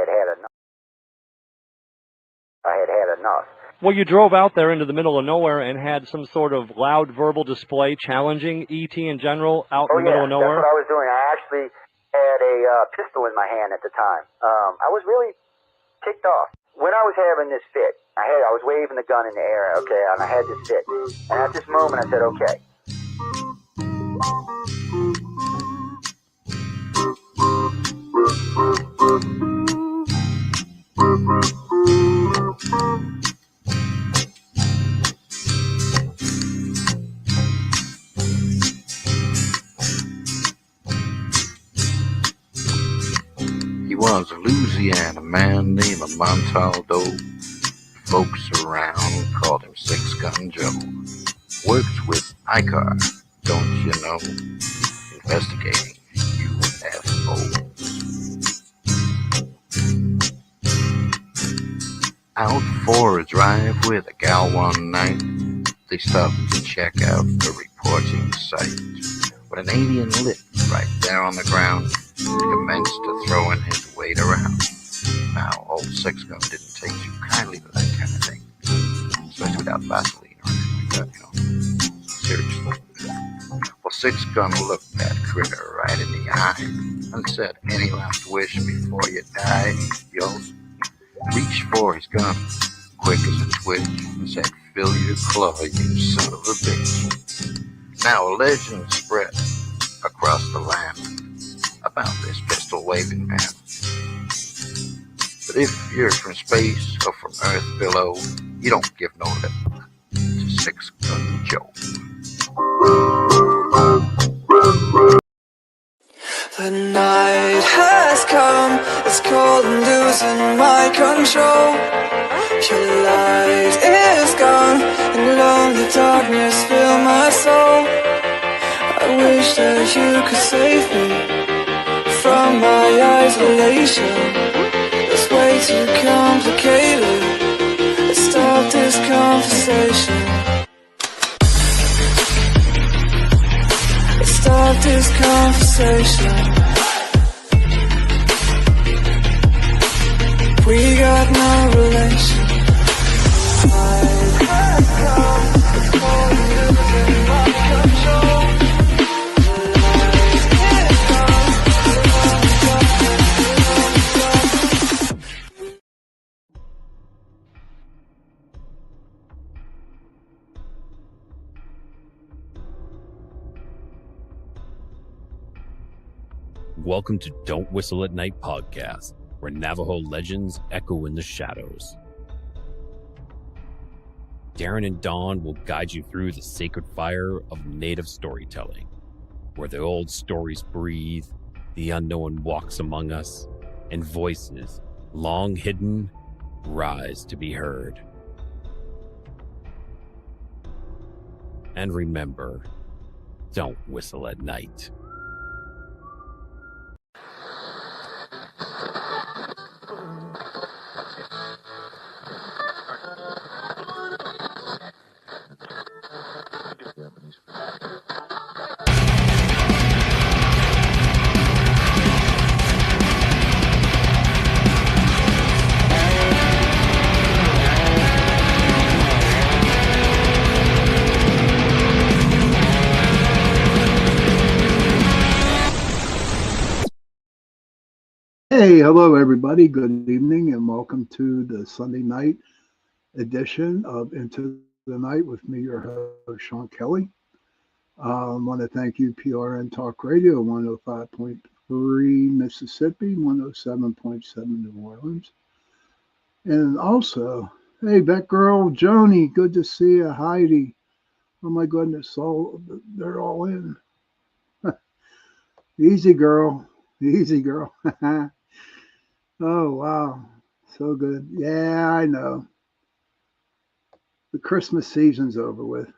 had enough. Well, you drove out there into the middle of nowhere and had some sort of loud verbal display challenging E.T. in general out in the middle of nowhere? That's what I was doing. I actually had a pistol in my hand at the time. I was really ticked off. When I was having this fit, I was waving the gun in the air, okay, and I had this fit. And at this moment, I said, okay. He was a Louisiana man named Montaldo. Folks around called him Six Gun Joe. Worked with ICAR, don't you know? Investigating UFOs. Out for a drive with a gal one night, they stopped to check out the reporting site. When an alien lit right there on the ground, he commenced to throwing his weight around. Now, old Six Gun didn't take too kindly to that kind of thing, especially without Vaseline or anything like that, you know. Seriously. Well, Six Gun looked that critter right in the eye and said, "Any last wish before you die?" Yo, reached for his gun, quick as a twitch, and said, "Fill your claw, you son of a bitch." Now a legend spread across the land about this pistol-waving man. But if you're from space or from Earth below, you don't give no lip to Six Gun Joe. The night has come, it's cold and losing my control. Your light is gone, and lonely darkness fill my soul. I wish that you could save me from my isolation. It's way too complicated. Let's stop this conversation. Let's stop this conversation. We got no relation. Welcome to Don't Whistle at Night podcast, where Navajo legends echo in the shadows. Darren and Dawn will guide you through the sacred fire of native storytelling, where the old stories breathe, the unknown walks among us, and voices, long hidden, rise to be heard. And remember, don't whistle at night. Hey, hello everybody. Good evening and welcome to the Sunday night edition of Into the Night with me, your host, Sean Kelly. I want to thank you, PRN Talk Radio, 105.3 Mississippi, 107.7 New Orleans. And also, hey, that girl, Joni, good to see you. Heidi. Oh my goodness, they're all in. Easy girl, easy girl. Oh, wow. So good. Yeah, I know. The Christmas season's over with.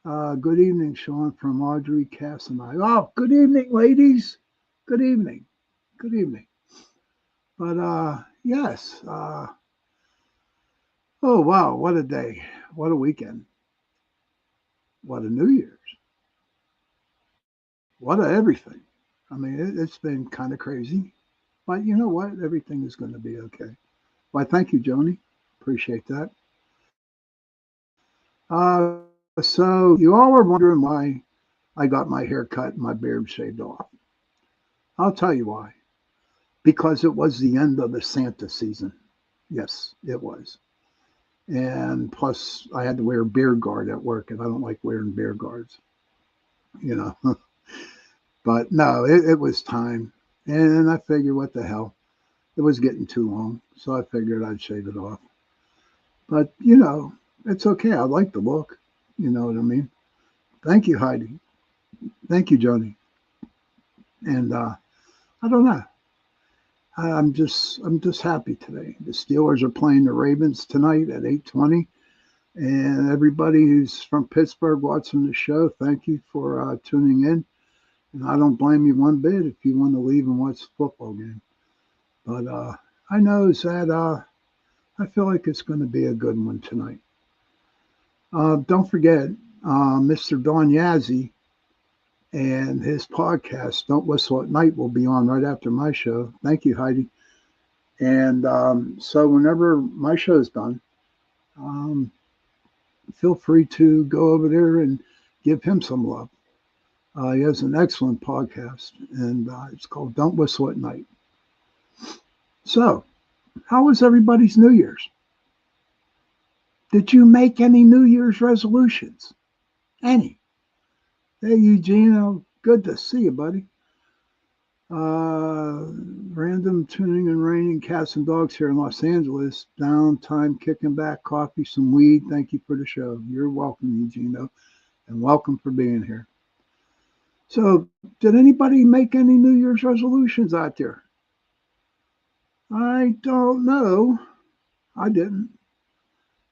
Good evening, Sean, from Audrey, Cass, and I. Oh, good evening, ladies. Good evening. Good evening. But, yes. Oh, wow. What a day. What a weekend. What a New Year's. What a everything. I mean, it's been kind of crazy. But you know what? Everything is going to be okay. Why, thank you, Joni. Appreciate that. So you all were wondering why I got my hair cut and my beard shaved off. I'll tell you why. Because it was the end of the Santa season. Yes, it was. And plus, I had to wear a beard guard at work, and I don't like wearing beard guards, you know. But no, it was time. And I figured, what the hell? It was getting too long, so I figured I'd shave it off. But, it's okay. I like the look. You know what I mean? Thank you, Heidi. Thank you, Joni. And I don't know. I'm just happy today. The Steelers are playing the Ravens tonight at 8:20. And everybody who's from Pittsburgh watching the show, thank you for tuning in. And I don't blame you one bit if you want to leave and watch the football game. But I know that I feel like it's going to be a good one tonight. Don't forget, Mr. Don Yazzie and his podcast, Don't Whistle at Night, will be on right after my show. Thank you, Heidi. And so whenever my show is done, feel free to go over there and give him some love. He has an excellent podcast, and it's called Don't Whistle at Night. So, how was everybody's New Year's? Did you make any New Year's resolutions? Any? Hey, Eugene, good to see you, buddy. Random tuning and raining cats and dogs here in Los Angeles. Downtime, kicking back, coffee, some weed. Thank you for the show. You're welcome, Eugenio, and welcome for being here. So, did anybody make any New Year's resolutions out there? I don't know. I didn't.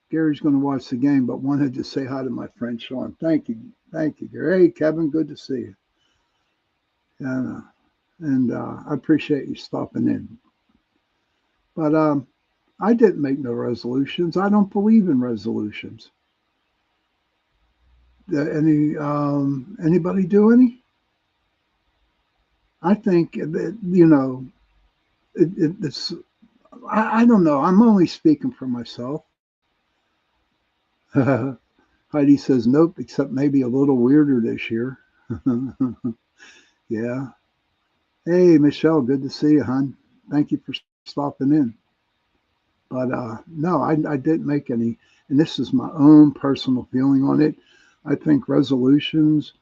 Gary's going to watch the game, but wanted to say hi to my friend Sean. Thank you. Thank you, Gary. Hey, Kevin, good to see you. And I appreciate you stopping in. But I didn't make no resolutions. I don't believe in resolutions. Anybody do any? I think that, it's, I don't know. I'm only speaking for myself. Heidi says, nope, except maybe a little weirder this year. Yeah. Hey, Michelle, good to see you, hon. Thank you for stopping in. But no, I didn't make any. And this is my own personal feeling on it. I think resolutions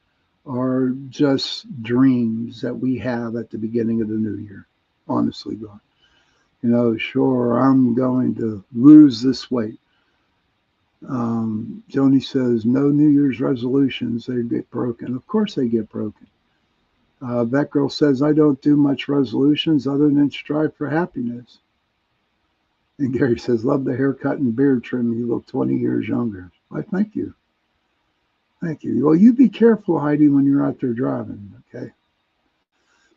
are just dreams that we have at the beginning of the new year. Honestly, God. Sure, I'm going to lose this weight. Joni says, no New Year's resolutions, they get broken. Of course they get broken. That girl says, I don't do much resolutions other than strive for happiness. And Gary says, love the haircut and beard trim. You look 20 years younger. Why, thank you. Thank you. Well, you be careful, Heidi, when you're out there driving, okay?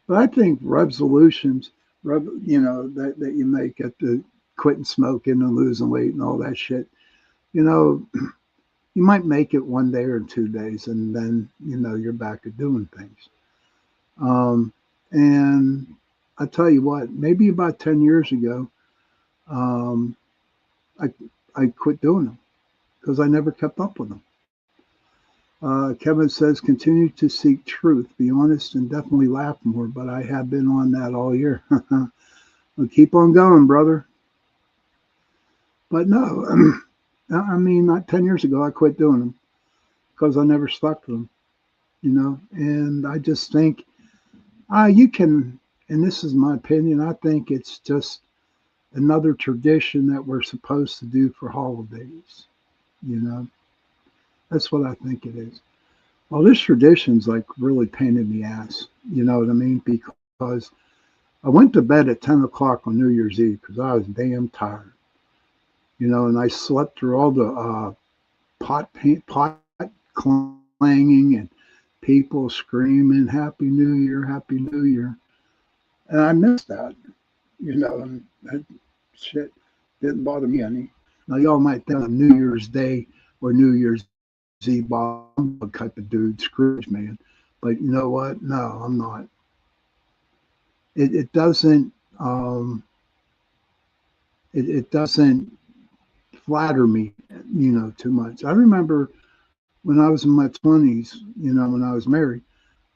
But I think resolutions, that you make at the quitting smoking and losing weight and all that shit, you might make it one day or 2 days, and then, you're back to doing things. And I tell you what, maybe about 10 years ago, I quit doing them because I never kept up with them. Kevin says, continue to seek truth, be honest, and definitely laugh more, but I have been on that all year. Well, keep on going, brother. But no, I mean, not 10 years ago, I quit doing them because I never stuck to them, and I just think you can, and this is my opinion, I think it's just another tradition that we're supposed to do for holidays, That's what I think it is. Well, this tradition's like really pain in the ass, you know what I mean? Because I went to bed at 10 o'clock on New Year's Eve because I was damn tired, and I slept through all the pot clanging and people screaming, Happy New Year, Happy New Year. And I missed that, and that shit didn't bother me any. Now, y'all might think on New Year's Day or New Year's Eve, I'm a type of dude, Scrooge man. But you know what? No, I'm not. It doesn't Um, it doesn't flatter me, too much. I remember when I was in my 20s, when I was married,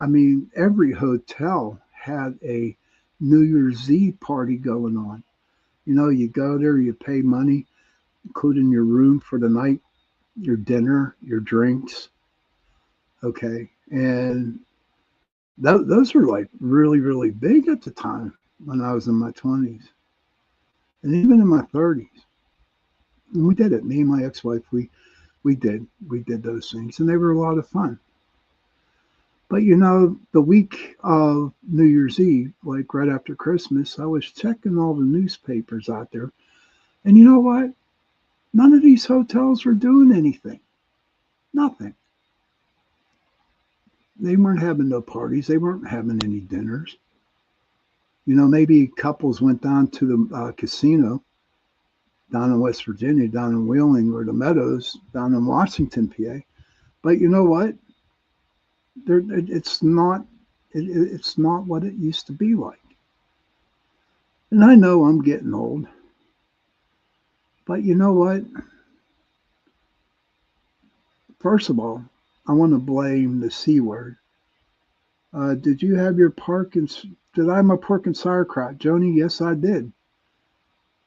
I mean, every hotel had a New Year's Eve party going on. You go there, you pay money, including your room for the night, your dinner, your drinks. Okay. And those were like really, really big at the time when I was in my 20s and even in my 30s. And we did it. Me and my ex-wife, we did those things, and they were a lot of fun. But the week of New Year's Eve, like right after Christmas, I was checking all the newspapers out there, and you know what? None of these hotels were doing anything. Nothing. They weren't having no parties. They weren't having any dinners. Maybe couples went down to the casino down in West Virginia, down in Wheeling or the Meadows, down in Washington, PA. But you know what? It's not. It's not what it used to be like. And I know I'm getting old, but you know what? First of all, I want to blame the C word. Did you have your did I have my pork and sauerkraut, Joni? Yes, I did.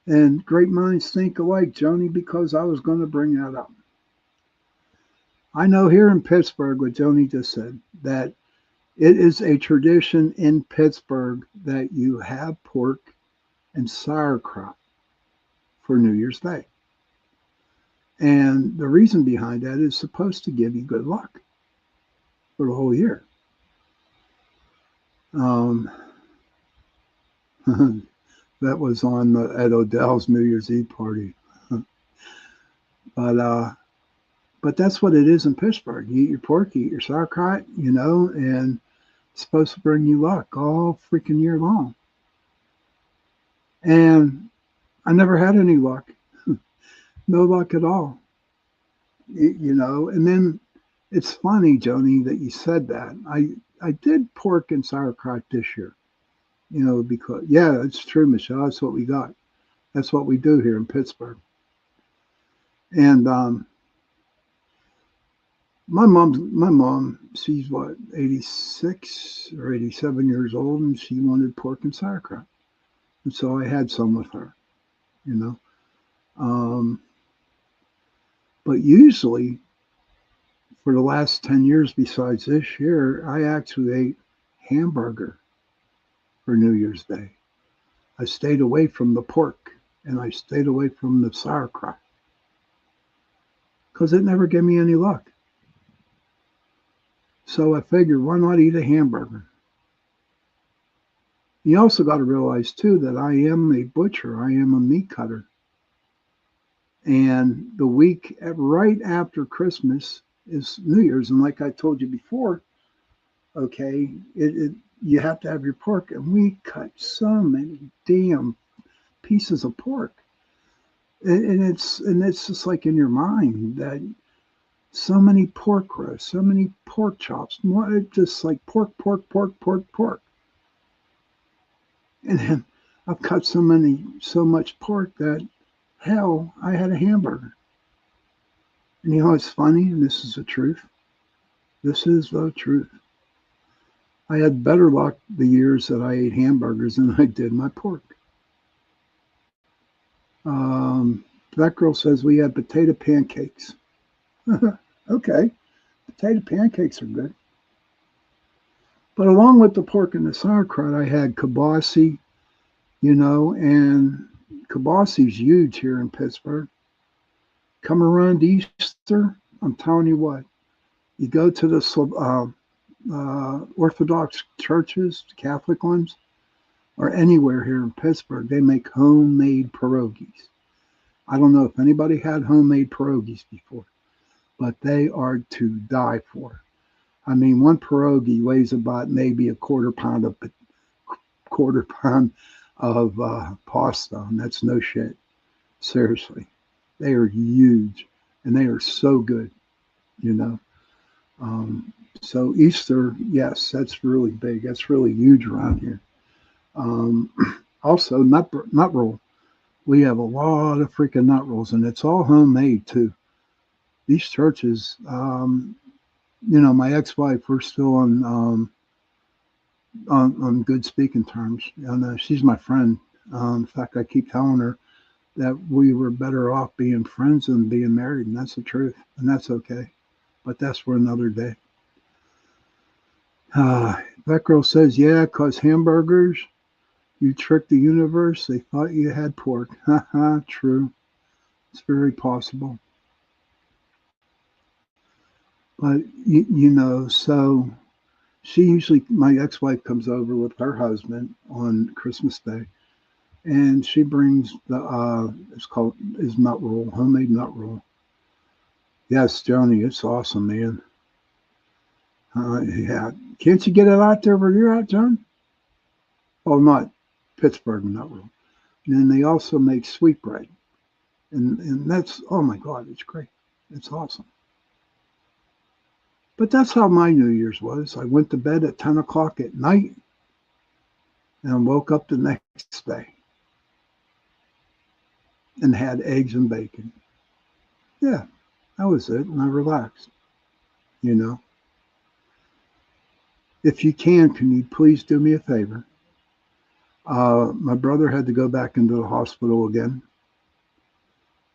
And great minds think alike, Joni, because I was going to bring that up. I know here in Pittsburgh, what Joni just said, that it is a tradition in Pittsburgh that you have pork and sauerkraut for New Year's Day. And the reason behind that is supposed to give you good luck for the whole year. Um, that was on at Odell's New Year's Eve party. But that's what it is in Pittsburgh. You eat your pork, you eat your sauerkraut, and it's supposed to bring you luck all freaking year long. And I never had any luck. No luck at all. And then it's funny, Joni, that you said that. I did pork and sauerkraut this year, because, yeah, it's true, Michelle. That's what we got. That's what we do here in Pittsburgh. And my mom, she's what, 86 or 87 years old, and she wanted pork and sauerkraut. And so I had some with her, you know. But usually, for the last 10 years besides this year, I actually ate hamburger for New Year's Day. I stayed away from the pork and I stayed away from the sauerkraut because it never gave me any luck. So I figured, why not eat a hamburger? You also got to realize, too, that I am a butcher. I am a meat cutter. And the week right after Christmas is New Year's. And like I told you before, okay, you have to have your pork. And we cut so many damn pieces of pork. And it's just like in your mind that so many pork roasts, so many pork chops, more just like pork. And then I've cut so much pork that hell, I had a hamburger. And you know what's funny? And this is the truth. This is the truth. I had better luck the years that I ate hamburgers than I did my pork. That girl says we had potato pancakes. Okay, potato pancakes are good. But along with the pork and the sauerkraut, I had kibasi, and kibasi's huge here in Pittsburgh. Come around Easter, I'm telling you what, you go to the Orthodox churches, Catholic ones, or anywhere here in Pittsburgh, they make homemade pierogies. I don't know if anybody had homemade pierogies before, but they are to die for. I mean, one pierogi weighs about maybe a quarter pound of pasta, and that's no shit. Seriously, they are huge, and they are so good, So Easter, yes, that's really big. That's really huge around here. Also, nut roll. We have a lot of freaking nut rolls, and it's all homemade too. These churches, my ex-wife, we're still on good speaking terms, and she's my friend. In fact, I keep telling her that we were better off being friends than being married, and that's the truth, and that's okay. But that's for another day. That girl says, yeah, 'cause hamburgers, you tricked the universe. They thought you had pork. Haha, true. It's very possible. But, so she usually, my ex-wife comes over with her husband on Christmas Day, and she brings is nut roll, homemade nut roll. Yes, Joni, it's awesome, man. Yeah. Can't you get it out there where you're at, John? Oh, not Pittsburgh nut roll. And then they also make sweetbread. And that's, oh my God, it's great. It's awesome. But that's how my New Year's was. I went to bed at 10 o'clock at night and woke up the next day and had eggs and bacon. Yeah, that was it. And I relaxed, If you can you please do me a favor? My brother had to go back into the hospital again.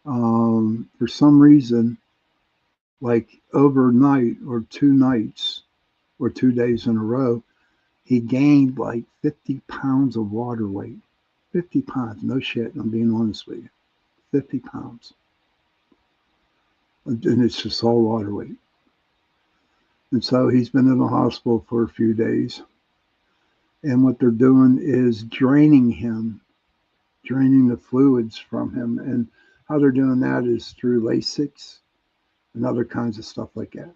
For some reason, like overnight or 2 nights or 2 days in a row, he gained like 50 pounds of water weight. 50 pounds, no shit, I'm being honest with you. 50 pounds. And it's just all water weight. And so he's been in the hospital for a few days. And what they're doing is draining the fluids from him. And how they're doing that is through Lasix and other kinds of stuff like that.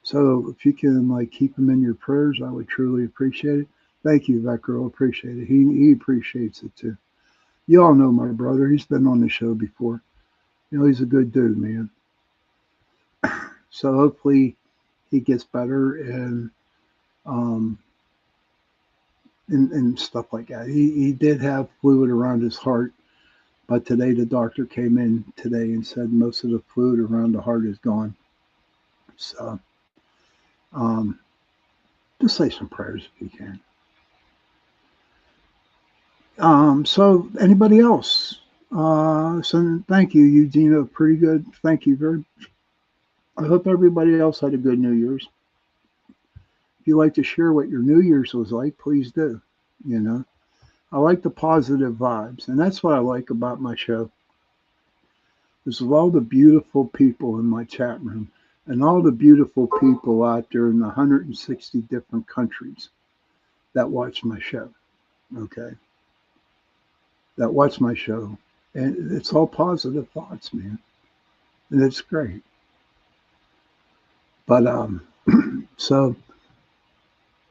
So if you can keep him in your prayers, I would truly appreciate it. Thank you, that girl. Appreciate it. He appreciates it too. You all know my brother. He's been on the show before. He's a good dude, man. So hopefully he gets better and stuff like that. He did have fluid around his heart, but today the doctor came in today and said most of the fluid around the heart is gone. So just say some prayers if you can. So anybody else? So thank you, Eugenia. Pretty good. Thank you very much. I hope everybody else had a good New Year's. If you'd like to share what your New Year's was like, please do. I like the positive vibes, and that's what I like about my show. There's all the beautiful people in my chat room and all the beautiful people out there in the 160 different countries that watch my show. Okay. That watch my show. And it's all positive thoughts, man. And it's great. But so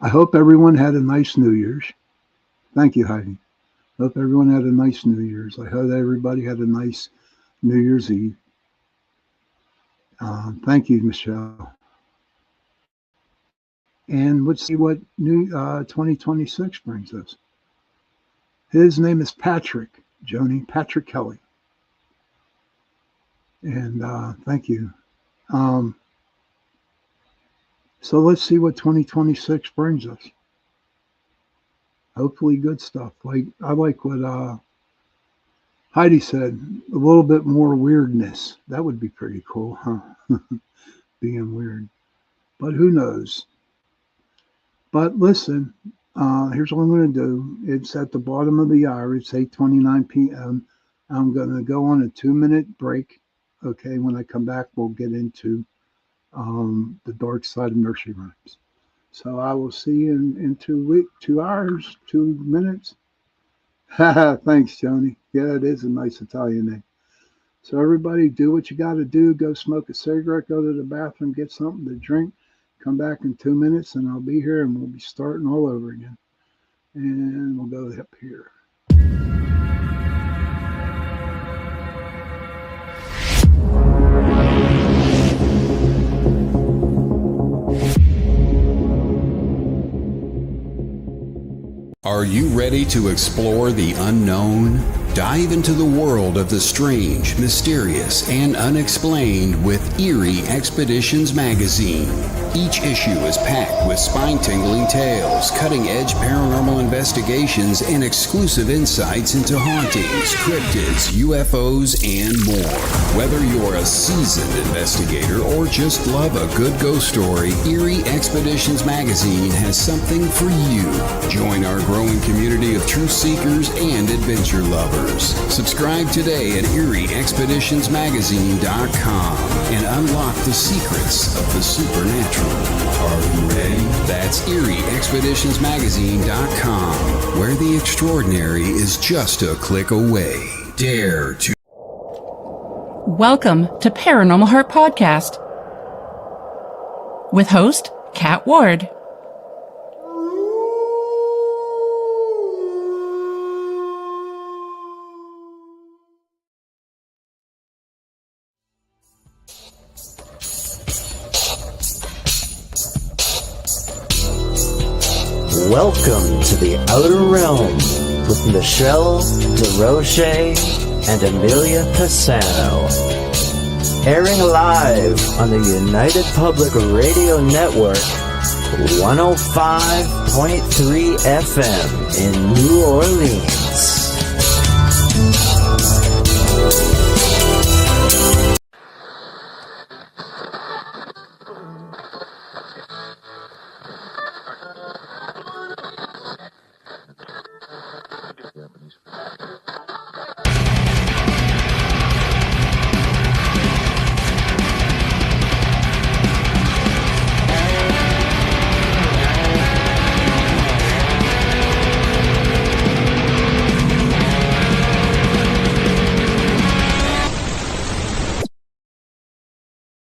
I hope everyone had a nice New Year's. Thank you, Heidi. Hope everyone had a nice New Year's. I hope everybody had a nice New Year's Eve. Thank you, Michelle. And let's see what new 2026 brings us. His name is Patrick, Joni, Patrick Kelly. And thank you. So let's see what 2026 brings us. Hopefully good stuff. I like what Heidi said, a little bit more weirdness. That would be pretty cool, huh? Being weird. But who knows? But listen, here's what I'm going to do. It's at the bottom of the hour. It's 8:29 p.m. I'm going to go on a 2-minute break. Okay, when I come back, we'll get into the dark side of nursery rhymes. So I will see you in 2 hours, 2 minutes. Thanks, Joni. Yeah, it is a nice Italian name. So everybody, do what you got to do. Go smoke a cigarette, go to the bathroom, get something to drink. Come back in 2 minutes, and I'll be here, and we'll be starting all over again. And we'll go up here. Are you ready to explore the unknown? Dive into the world of the strange, mysterious, and unexplained with Eerie Expeditions magazine. Each issue is packed with spine-tingling tales, cutting-edge paranormal investigations, and exclusive insights into hauntings, cryptids, UFOs, and more. Whether you're a seasoned investigator or just love a good ghost story, Eerie Expeditions magazine has something for you. Join our growing community of truth seekers and adventure lovers. Subscribe today at EerieExpeditionsMagazine.com and unlock the secrets of the supernatural. Are you ready? That's EerieExpeditionsMagazine.com, where the extraordinary is just a click away. Dare to. Welcome to Paranormal Heart Podcast with host Kat Ward. Welcome to the Outer Realm with Michelle DeRoche and Amelia Pisano. Airing live on the United Public Radio Network, 105.3 FM in New Orleans.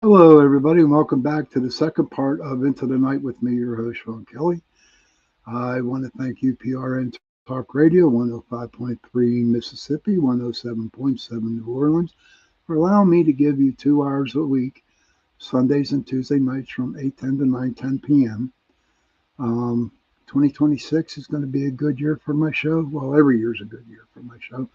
Hello, everybody, and welcome back to the second part of Into the Night with me, your host, Sean Kelly. I want to thank UPRN Talk Radio, 105.3 Mississippi, 107.7 New Orleans, for allowing me to give you 2 hours a week, Sundays and Tuesday nights from 8:10 to 9:10 p.m. 2026 is going to be a good year for my show. Well, every year is a good year for my show.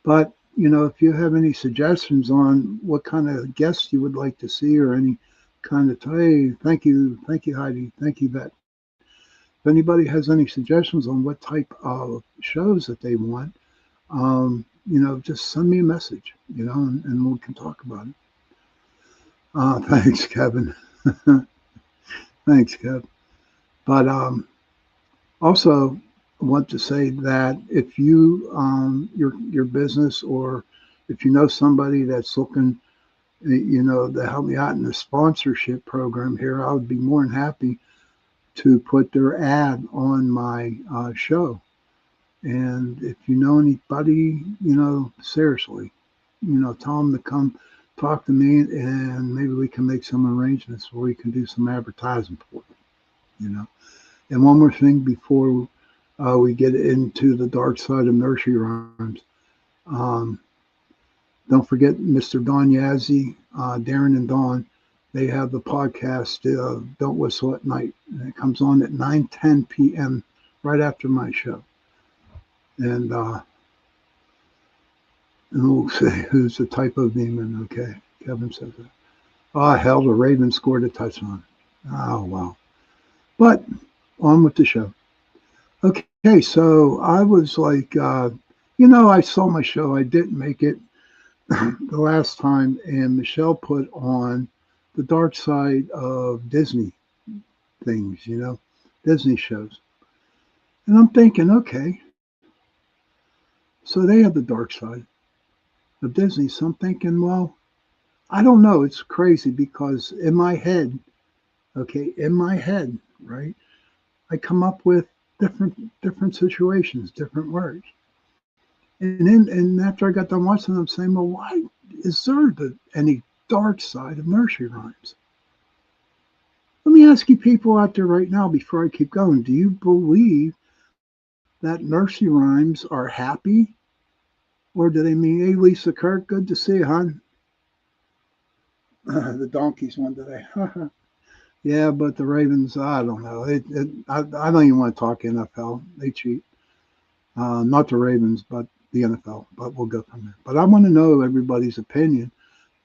But you know, if you have any suggestions on what kind of guests you would like to see or any kind of, hey, thank you, Heidi, thank you, Vet. If anybody has any suggestions on what type of shows that they want, you know, just send me a message, you know, and we can talk about it. Thanks, Kevin. Thanks, Kev. But also, I want to say that if you, your business, or if you know somebody that's looking, you know, to help me out in the sponsorship program here, I would be more than happy to put their ad on my show. And if you know anybody, you know, seriously, you know, tell them to come talk to me, and maybe we can make some arrangements where we can do some advertising for them, you know. And one more thing before we get into the dark side of nursery rhymes. Don't forget Mr. Don Yazzie, Darren and Dawn. They have the podcast, Don't Whistle at Night. And it comes on at 9:10 p.m. right after my show. And we'll say who's the type of demon. Okay, Kevin says that. Oh, hell, the Ravens scored a touchdown. Oh, wow. But on with the show. Okay, so I was like, you know, I saw my show. I didn't make it the last time, and Michelle put on the Dark Side of Disney things, you know, Disney shows. And I'm thinking, okay, so they have the Dark Side of Disney. So I'm thinking, well, I don't know. It's crazy because in my head, right, I come up with different situations, different words. And after I got done watching them, I'm saying, well, why is there any dark side of nursery rhymes? Let me ask you people out there right now before I keep going. Do you believe that nursery rhymes are happy? Or do they mean, hey, Lisa Kirk, good to see you, hon? The donkeys one today. Yeah, but the Ravens, I don't know. I don't even want to talk NFL. They cheat. Not the Ravens, but the NFL. But we'll go from there. But I want to know everybody's opinion.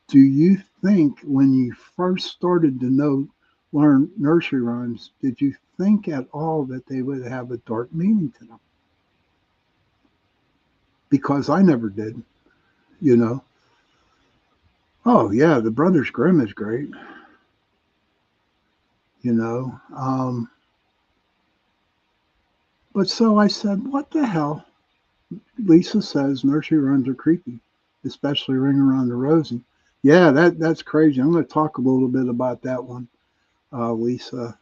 Do you think when you first started to learn nursery rhymes, did you think at all that they would have a dark meaning to them? Because I never did, you know. Oh yeah, the Brothers Grimm is great, you know. But so I said, what the hell? Lisa says nursery rhymes are creepy, especially Ring Around the Rosie. Yeah, that's crazy. I'm going to talk a little bit about that one, Lisa,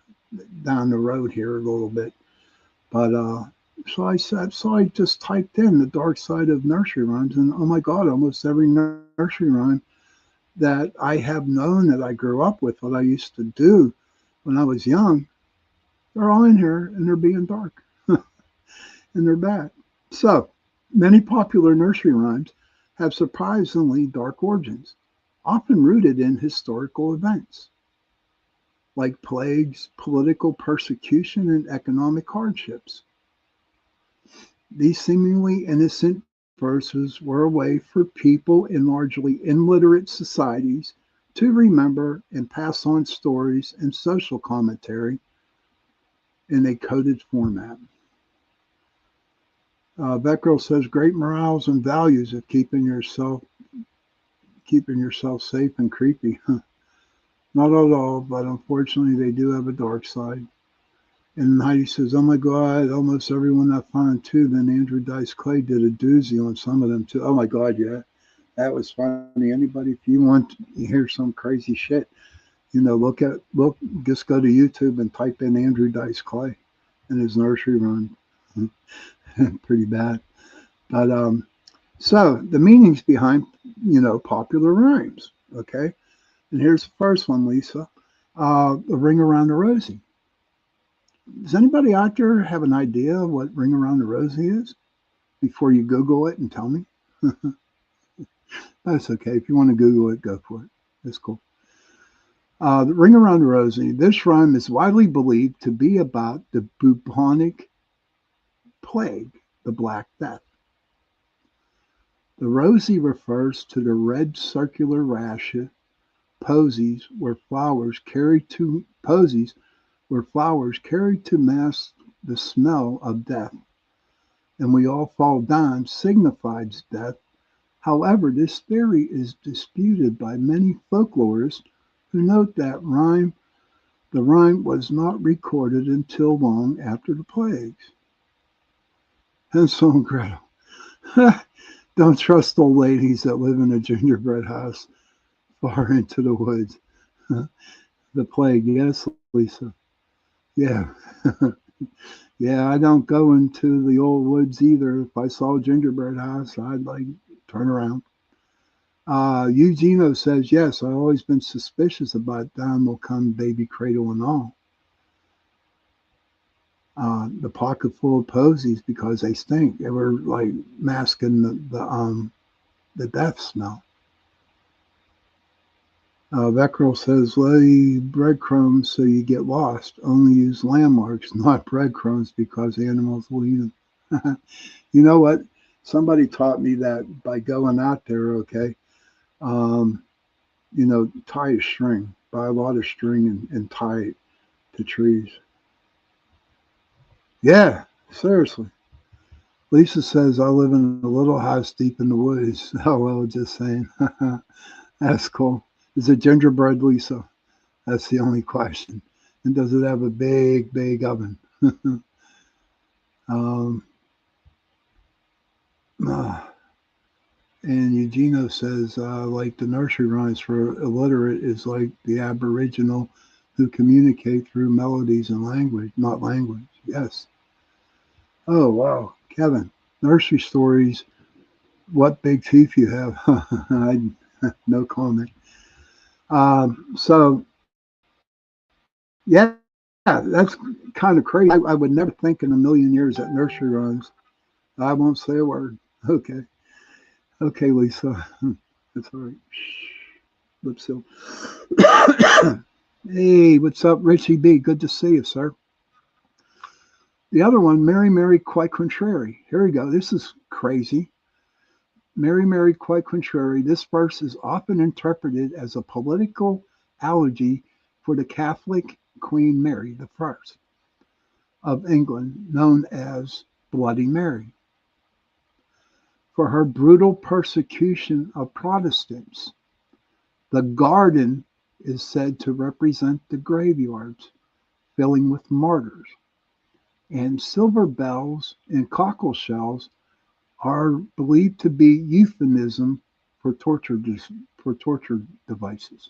down the road here a little bit. But so I just typed in the dark side of nursery rhymes, and oh my God, almost every nursery rhyme that I have known that I grew up with, what I used to do when I was young, they're all in here, and they're being dark, and they're bad. So many popular nursery rhymes have surprisingly dark origins, often rooted in historical events like plagues, political persecution, and economic hardships. These seemingly innocent verses were a way for people in largely illiterate societies to remember and pass on stories and social commentary in a coded format. That girl says great morals and values of keeping yourself safe and creepy. Not at all, but unfortunately they do have a dark side. And Heidi says, oh my God, almost everyone I find too. Then Andrew Dice Clay did a doozy on some of them too. Oh my God, yeah. That was funny. Anybody, if you want to hear some crazy shit, just go to YouTube and type in Andrew Dice Clay and his nursery rhyme. Pretty bad. But so the meanings behind, popular rhymes. Okay. And here's the first one, Lisa. The Ring Around the Rosie. Does anybody out there have an idea of what Ring Around the Rosie is before you Google it and tell me? That's okay. If you want to Google it, go for it. That's cool. The Ring Around the Rosie. This rhyme is widely believed to be about the bubonic plague, the Black Death. The rosy refers to the red circular rash posies where flowers carried to mask the smell of death, and we all fall down signifies death. However, this theory is disputed by many folklorists who note that the rhyme was not recorded until long after the plagues. Hansel and Gretel. Don't trust old ladies that live in a gingerbread house far into the woods. The plague, yes, Lisa. Yeah. Yeah, I don't go into the old woods either. If I saw a gingerbread house, I'd turn around. Eugenio says, yes, I've always been suspicious about down will come baby cradle and all. The pocket full of posies because they stink. They were masking the death smell. That girl says, lay breadcrumbs so you get lost. Only use landmarks, not breadcrumbs, because animals will eat them. You know what? Somebody taught me that by going out there, okay? Tie a string, buy a lot of string and tie it to trees. Yeah, seriously. Lisa says, I live in a little house deep in the woods. Oh, well, just saying. That's cool. Is it gingerbread, Lisa? That's the only question. And does it have a big, big oven? And Eugenio says, the nursery rhymes for illiterate is like the Aboriginal who communicate through melodies and language, not language. Yes. Oh, wow. Kevin, nursery stories, what big teeth you have. No comment. So, yeah, that's kind of crazy. I would never think in a million years that nursery rhymes. I won't say a word. Okay. Okay, Lisa. That's all right. Lip seal. Hey, what's up, Richie B? Good to see you, sir. The other one, Mary, Mary, quite contrary. Here we go. This is crazy. Mary, Mary, quite contrary. This verse is often interpreted as a political elegy for the Catholic Queen Mary I of England, known as Bloody Mary, for her brutal persecution of Protestants. The garden is said to represent the graveyards filling with martyrs, and silver bells and cockle shells are believed to be euphemism for torture devices.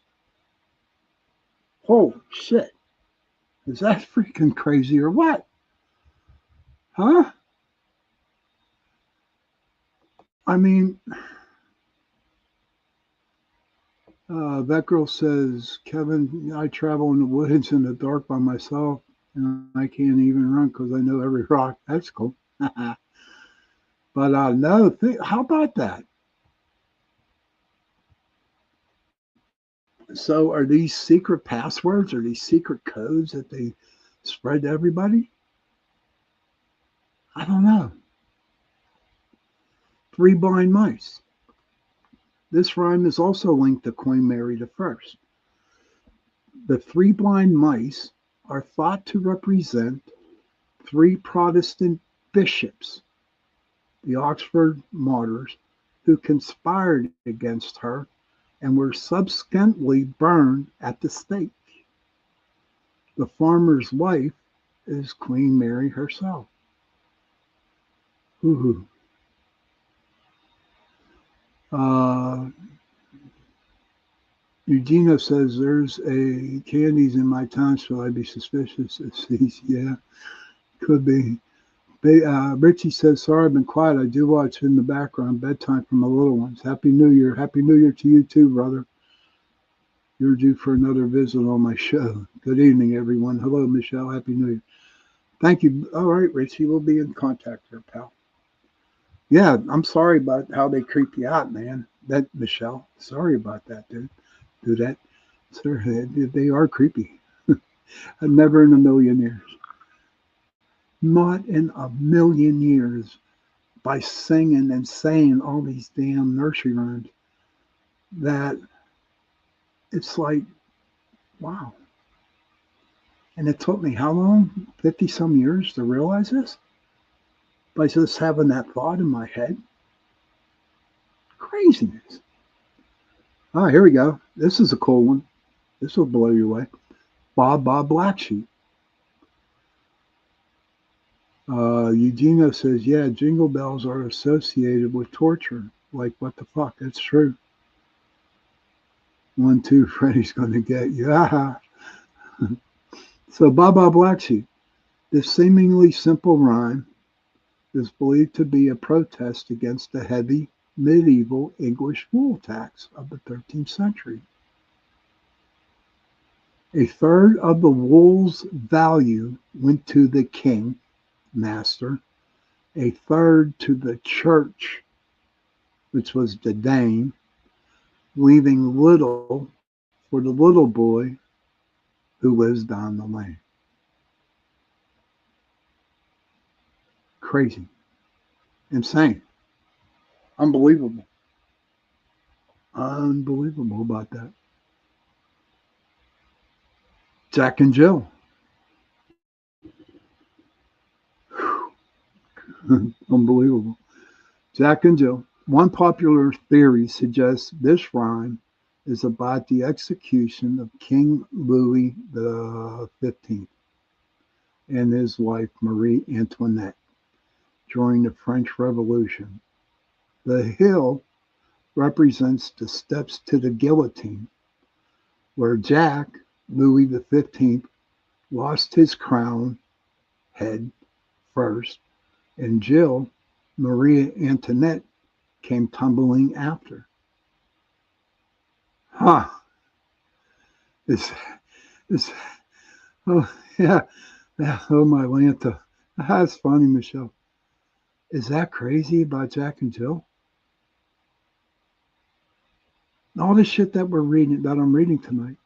Holy shit. Is that freaking crazy or what? Huh? I mean, that girl says, Kevin, I travel in the woods in the dark by myself, and I can't even run because I know every rock. That's cool. But no, how about that? So are these secret passwords? Are these secret codes that they spread to everybody? I don't know. Three blind mice. This rhyme is also linked to Queen Mary I. The three blind mice are thought to represent three Protestant bishops, the Oxford martyrs, who conspired against her and were subsequently burned at the stake. The farmer's wife is Queen Mary herself. Ooh. Eugenia says there's a candies in my tongue. Shall I be suspicious of these? Yeah, could be. Richie says, sorry, I've been quiet. I do watch in the background bedtime for my little ones. Happy New Year. Happy New Year to you too, brother. You're due for another visit on my show. Good evening, everyone. Hello, Michelle. Happy New Year. Thank you. All right, Richie, we'll be in contact here, pal. Yeah, I'm sorry about how they creep you out, man. That Michelle, sorry about that, dude. Do that. Sir, they are creepy. Never in a million years. Not in a million years, by singing and saying all these damn nursery rhymes, that it's like, wow. And it took me how long? 50 some years to realize this? By just having that thought in my head? Craziness. Ah, here we go. This is a cool one. This will blow you away. Bob Black Sheep. Eugenio says, yeah, jingle bells are associated with torture. Like, what the fuck? That's true. 1, 2, Freddy's going to get you. So, Baba Black Sheep. This seemingly simple rhyme is believed to be a protest against the heavy medieval English wool tax of the 13th century. A third of the wool's value went to the king, master, a third to the church, which was the dame, leaving little for the little boy who lives down the lane. Crazy. Insane. Unbelievable. Unbelievable about that. Jack and Jill. Unbelievable. Jack and Jill. One popular theory suggests this rhyme is about the execution of King Louis XV and his wife Marie Antoinette during the French Revolution. The hill represents the steps to the guillotine, where Jack, Louis XV, lost his crown head first, and Jill, Maria Antoinette, came tumbling after. Huh. This, oh, yeah. Oh, my Lanta. That's funny, Michelle. Is that crazy about Jack and Jill? All the shit that I'm reading tonight.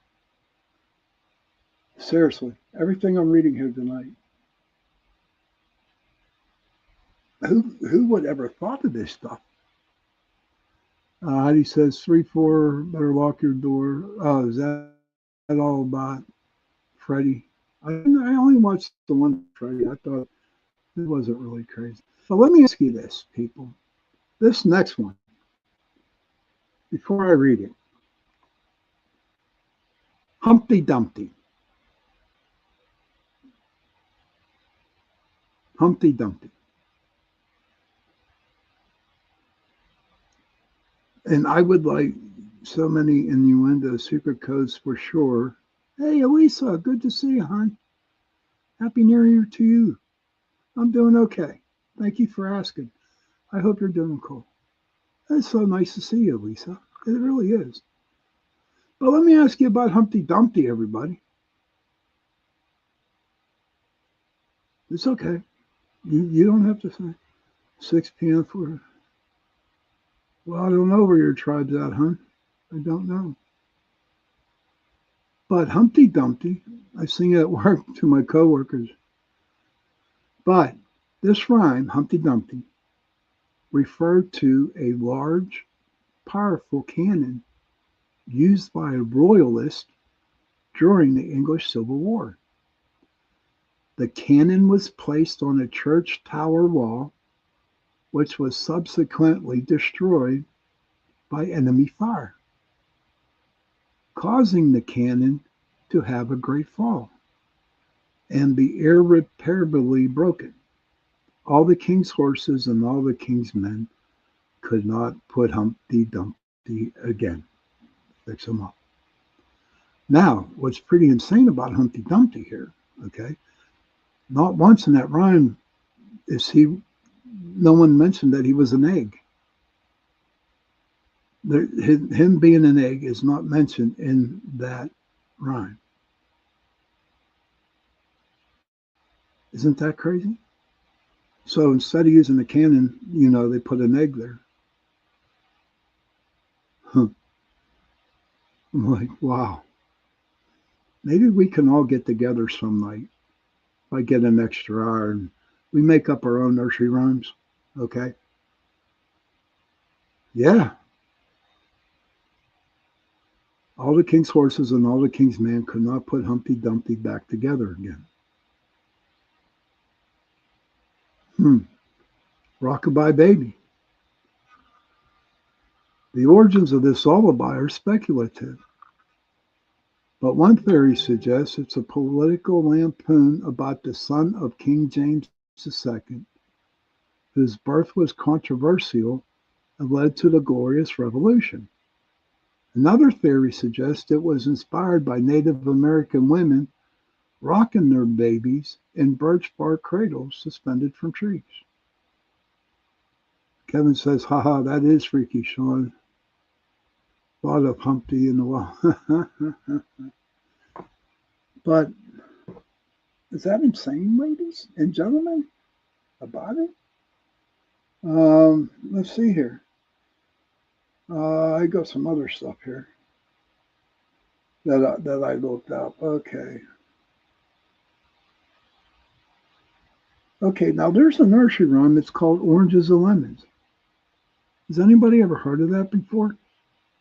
Seriously, everything I'm reading here tonight who would ever thought of this stuff? Heidi says 3-4, better lock your door. Oh, is that all about Freddy? I only watched the one Freddy. I thought it wasn't really crazy. But let me ask you this, people. This next one, before I read it. Humpty Dumpty. Humpty Dumpty. And I would like so many innuendo secret codes for sure. Hey, Elisa, good to see you, hon. Happy New Year to you. I'm doing okay. Thank you for asking. I hope you're doing cool. It's so nice to see you, Lisa. It really is. But let me ask you about Humpty Dumpty, everybody. It's okay. You don't have to say 6 p.m. for. Well, I don't know where your tribe's at, hon. I don't know. But Humpty Dumpty, I sing it at work to my coworkers. But this rhyme, Humpty Dumpty, referred to a large, powerful cannon used by a royalist during the English Civil War. The cannon was placed on a church tower wall, which was subsequently destroyed by enemy fire, causing the cannon to have a great fall and be irreparably broken. All the king's horses and all the king's men could not put Humpty Dumpty again, fix him up. Now, what's pretty insane about Humpty Dumpty here, okay? Not once in that rhyme no one mentioned that he was an egg. Him being an egg is not mentioned in that rhyme. Isn't that crazy? So instead of using a cannon, they put an egg there. Huh. I'm like, wow. Maybe we can all get together some night. If I get an extra hour and we make up our own nursery rhymes, okay? Yeah. All the king's horses and all the king's men could not put Humpty Dumpty back together again. Rockabye Baby. The origins of this lullaby are speculative, but one theory suggests it's a political lampoon about the son of King James II, whose birth was controversial and led to the Glorious Revolution. Another theory suggests it was inspired by Native American women rocking their babies in birch bark cradles suspended from trees. Kevin says, haha, that is freaky, Sean. Thought of Humpty in the wall. But is that insane, ladies and gentlemen, about it? Let's see here. I got some other stuff here that I looked up. Okay. Okay, now there's a nursery rhyme. It's called Oranges and Lemons. Has anybody ever heard of that before?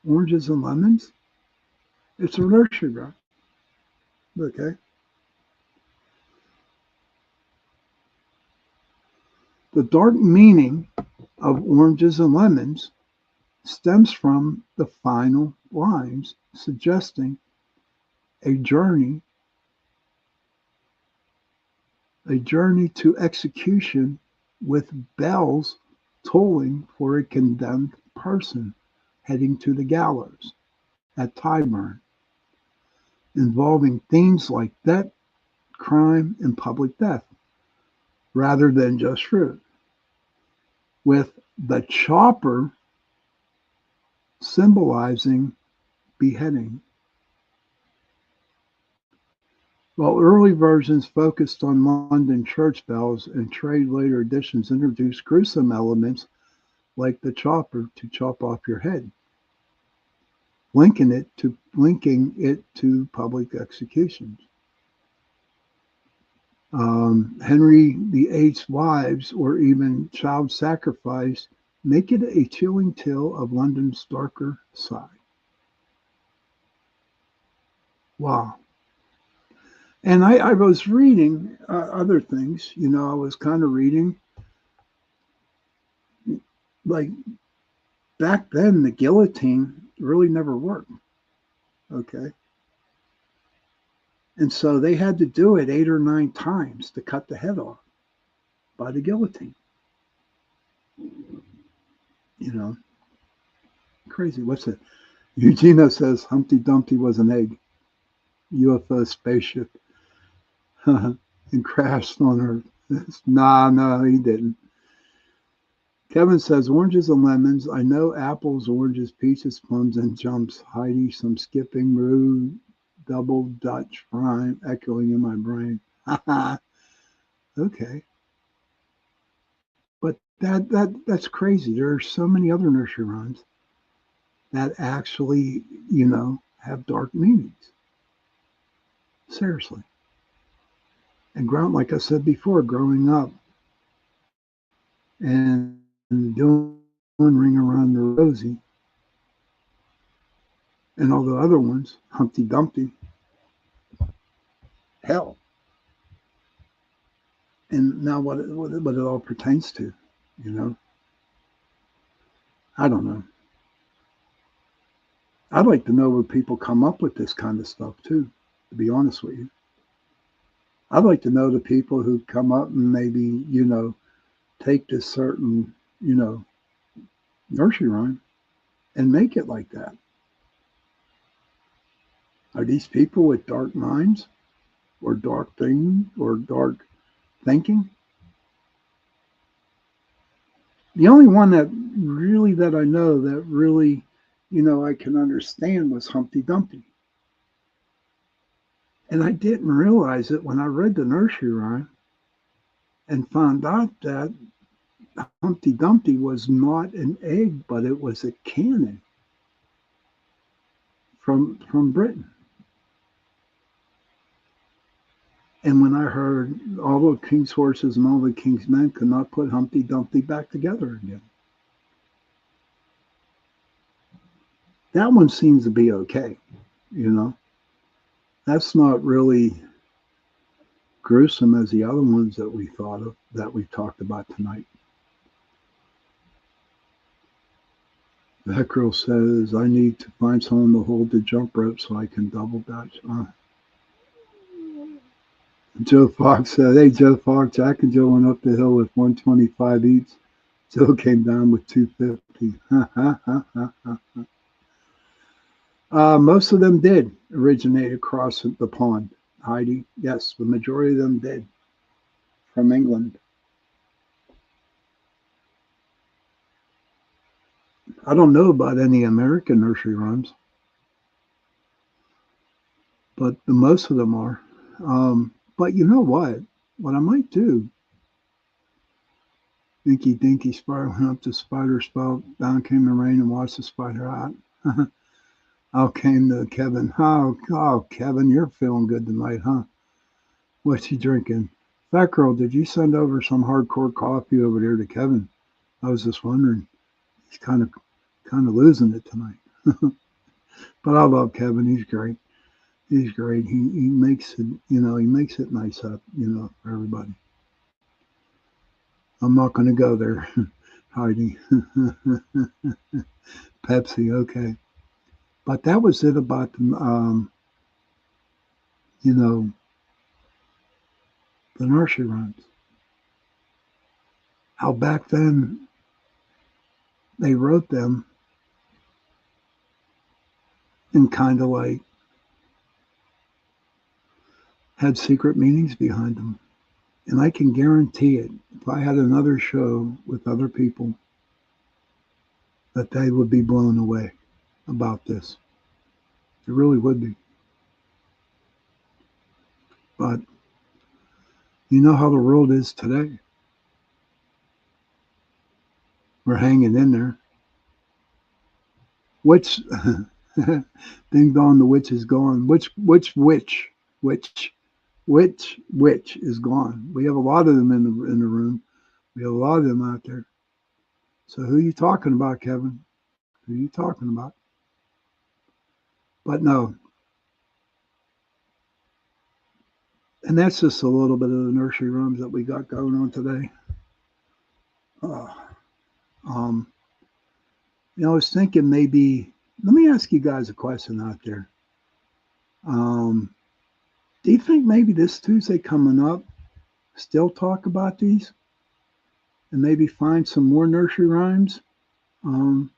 Oranges and Lemons? It's a nursery rhyme. Okay. The dark meaning of oranges and lemons stems from the final lines suggesting a journey to execution with bells tolling for a condemned person heading to the gallows at Tyburn, involving themes like debt, crime, and public death, rather than just fruit, with the chopper symbolizing beheading. While early versions focused on London church bells and trade later editions introduced gruesome elements like the chopper to chop off your head, linking it to public executions. Henry VIII's wives, or even child sacrifice, make it a chilling tale of London's darker side. Wow. And I was reading other things, I was kind of reading, like back then, the guillotine really never worked. Okay. And so they had to do it 8 or 9 times to cut the head off by the guillotine. Crazy. What's it? Eugenia says Humpty Dumpty was an egg, UFO spaceship, and crashed on Earth. No, he didn't. Kevin says oranges and lemons. I know apples, oranges, peaches, plums, and jumps. Heidi, some skipping, rude, double Dutch rhyme echoing in my brain. Okay. But that's crazy. There are so many other nursery rhymes that actually, have dark meanings. Seriously. And like I said before, growing up and doing Ring Around the Rosie and all the other ones, Humpty Dumpty, hell. And now what it all pertains to, I don't know. I'd like to know where people come up with this kind of stuff too, to be honest with you. I'd like to know the people who come up and maybe, take this certain, nursery rhyme and make it like that. Are these people with dark minds or dark things or dark thinking? The only one that I know that really, I can understand was Humpty Dumpty. And I didn't realize it when I read the nursery rhyme and found out that Humpty Dumpty was not an egg, but it was a cannon from Britain. And when I heard all the king's horses and all the king's men could not put Humpty Dumpty back together again. That one seems to be okay, That's not really gruesome as the other ones that we thought of, that we talked about tonight. That girl says, I need to find someone to hold the jump rope so I can double dutch. Joe Fox said, hey, Joe Fox, Jack and Joe went up the hill with 125 each. Joe came down with 250. Most of them did originate across the pond, Heidi. Yes, the majority of them did, from England. I don't know about any American nursery rhymes, but most of them are. But you know what? What I might do, Dinky Dinky Spider went up the spider spout, down came the rain and washed the spider out. Out came the Kevin. Oh, Kevin, you're feeling good tonight, huh? What's he drinking? Fat girl, did you send over some hardcore coffee over there to Kevin? I was just wondering. He's kind of losing it tonight. But I love Kevin. He's great. He's great. He makes it, he makes it nice up, for everybody. I'm not going to go there, Heidi. Pepsi, okay. But that was it about the, the nursery rhymes. How back then they wrote them and kind of like had secret meanings behind them. And I can guarantee it, if I had another show with other people, that they would be blown away about this. It really would be. But you know how the world is today. We're hanging in there. Which, ding dong, the witch is gone. Which witch? Which Which is gone. We have a lot of them in the room. We have a lot of them out there. So who are you talking about, Kevin? Who are you talking about? But no, and that's just a little bit of the nursery rhymes that we got going on today. Uh, um, I was thinking maybe. Let me ask you guys a question out there. Do you think maybe this Tuesday coming up, still talk about these and maybe find some more nursery rhymes um,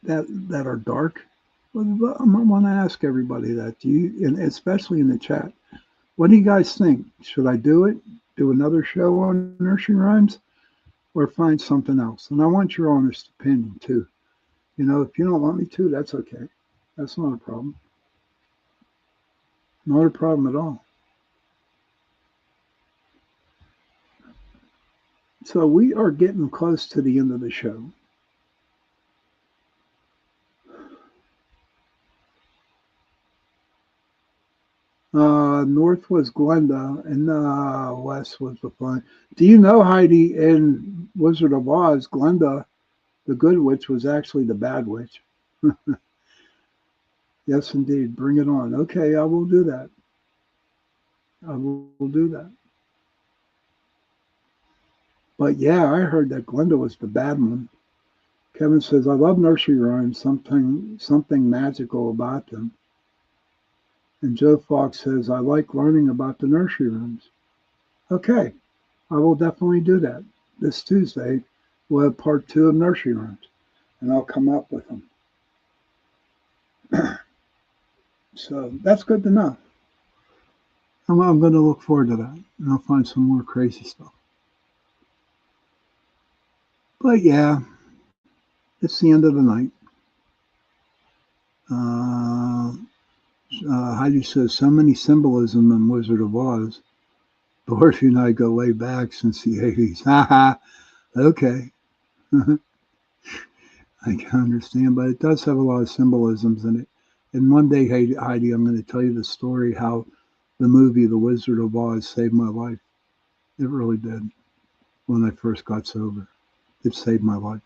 that are dark? Well, I want to ask everybody that. Do you, and especially in the chat, what do you guys think? Should I do it? Do another show on nursery rhymes, or find something else? And I want your honest opinion too. If you don't want me to, that's okay. That's not a problem. Not a problem at all. So we are getting close to the end of the show. North was Glenda, and west was the fun. Do you know, Heidi, in Wizard of Oz, Glenda, the good witch, was actually the bad witch? Yes, indeed. Bring it on. Okay, I will do that. I will do that. But yeah, I heard that Glenda was the bad one. Kevin says, I love nursery rhymes, something magical about them. And Joe Fox says, I like learning about the nursery rhymes. Okay, I will definitely do that. This Tuesday, we'll have part 2 of nursery rhymes, and I'll come up with them. So that's good to know. I'm going to look forward to that, and I'll find some more crazy stuff. But yeah, it's the end of the night. Heidi says, so many symbolism in Wizard of Oz. Dorothy and I go way back since the 80s. Haha. Okay. I can understand, but it does have a lot of symbolisms in it. And one day, Heidi, I'm going to tell you the story how the movie The Wizard of Oz saved my life. It really did. When I first got sober, it saved my life.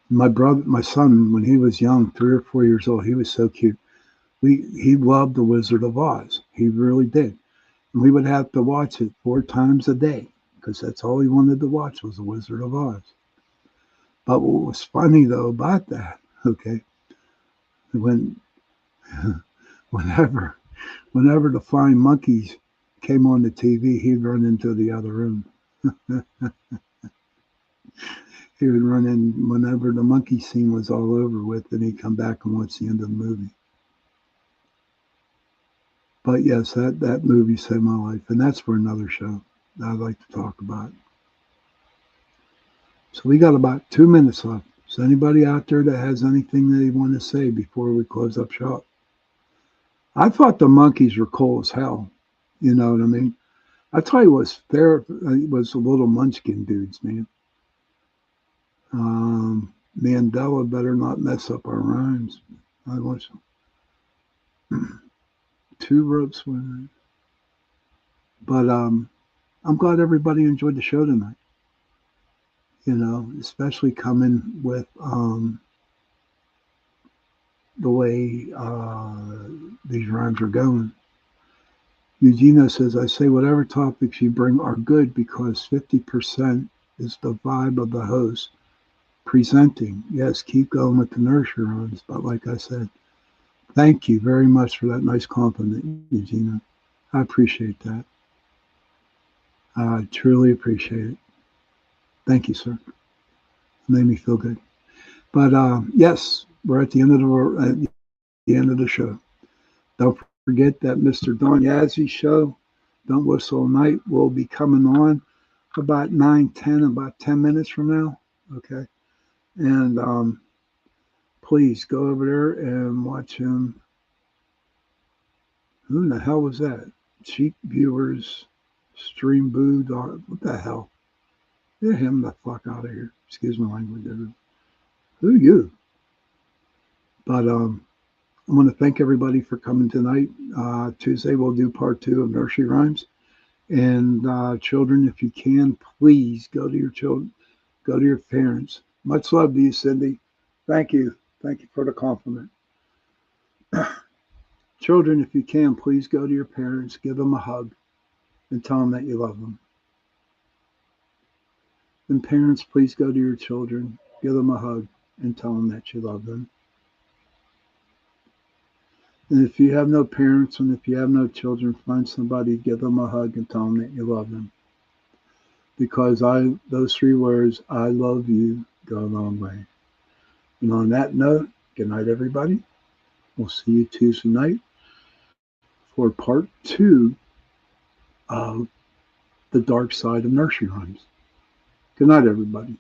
My son, when he was young, 3 or 4 years old, he was so cute. He loved The Wizard of Oz. He really did. And we would have to watch it 4 times a day because that's all he wanted to watch was The Wizard of Oz. But what was funny though about that, okay, whenever the flying monkeys came on the TV, he'd run into the other room. He would run in whenever the monkey scene was all over with, and he'd come back and watch the end of the movie. But yes, that movie saved my life, and that's for another show that I'd like to talk about. So we got about 2 minutes left. Is anybody out there that has anything they want to say before we close up shop? I thought the monkeys were cool as hell. You know what I mean? I tell you what's fair, it was the little munchkin dudes, man. Mandela better not mess up our rhymes. I want some. 2 ropes with. But I'm glad everybody enjoyed the show tonight. Especially coming with the way these rhymes are going. Eugenia says, I say whatever topics you bring are good because 50% is the vibe of the host presenting. Yes, keep going with the nursery rhymes. But like I said, thank you very much for that nice compliment, Eugenia. I appreciate that. I truly appreciate it. Thank you, sir. It made me feel good. But yes, we're at the end of the show. Don't forget that Mr. Don Yazzie show, Don't Whistle All Night, will be coming on about 9:10, about 10 minutes from now. Okay. And please go over there and watch him. Who in the hell was that? Cheap viewers, stream boo, what the hell? Get him the fuck out of here. Excuse my language, dude. Who you? But I want to thank everybody for coming tonight. Tuesday we'll do part 2 of nursery rhymes. And children, if you can, please go to your children, go to your parents. Much love to you, Cindy. Thank you. Thank you for the compliment. Children, if you can, please go to your parents, give them a hug, and tell them that you love them. And parents, please go to your children, give them a hug, and tell them that you love them. And if you have no parents and if you have no children, find somebody, give them a hug, and tell them that you love them. Because those 3 words, I love you, go a long way. And on that note, good night, everybody. We'll see you Tuesday night for part 2 of The Dark Side of Nursery Rhymes. Good night, everybody.